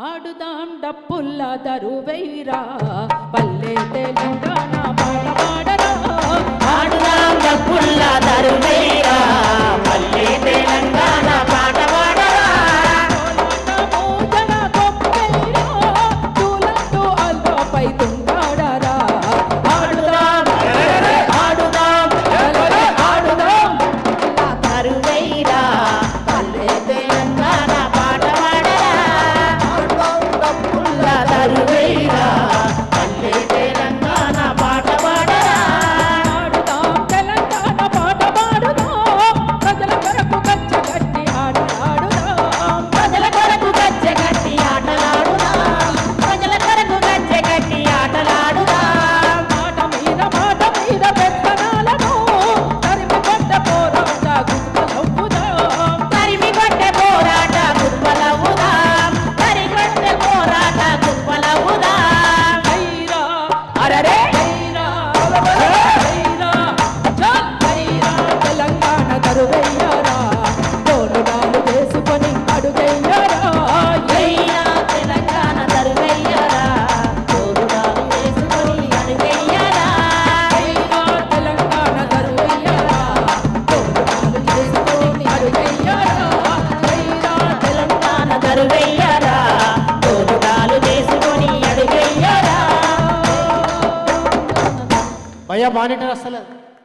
ఆడుదాం డప్పుల్ల దరువైరా పల్లె తెలంగాణ పాట పాడరా ఆడుదాం డప్పుల్ల దరువైరా పల్లె తెలంగాణ పాట పాడరా మోజన కొప్పైరా తులంటూ అల్లోపై తుంటాడరా ఆడుదాం ఆడుదాం ఆడుదాం దరువైరా పల్లె తెలంగాణ పాట పాడరా దరువైరా పల్లె తెలంగాణ పాట పాడరా ఆడుదాం తెలంగాణ పాట పాడుదాం ప్రజల కొరకు గచ్చగట్టి ఆటలాడుదాం ప్రజల కొరకు గచ్చగట్టి ఆటలాడుదాం ప్రజల కొరకు గచ్చగట్టి ఆటలాడుదాం మాట మీద పెత్తనాలను తరిమి కొట్ట పోరాట గుర్తలవ్వుదాం తరిమి కొట్టే పోరాట గుర్పలవుదాం తరిగొట్టే పోరాట గుర్పలవుదాం ఐరా అరరే ఐరా ఐరా చల్ ఐరా తెలంగాణ దరువయ్యారా తోలుగాలు చేసుకొని అడుగయ్యారా అయినా తెలంగాణ దరువయ్యారా తోడుగాలు వేసుకొని అడుగయ్యారా ఐరా తెలంగాణ దరువయ్యారా తోలుగాలు చేసుకొని అడుగయ్యారా ఐరా తెలంగాణ దరువయ్యారా తోడుగాలు వేసుకొని అడుగయ్యారా భయ్యా మానిటర్ అసలు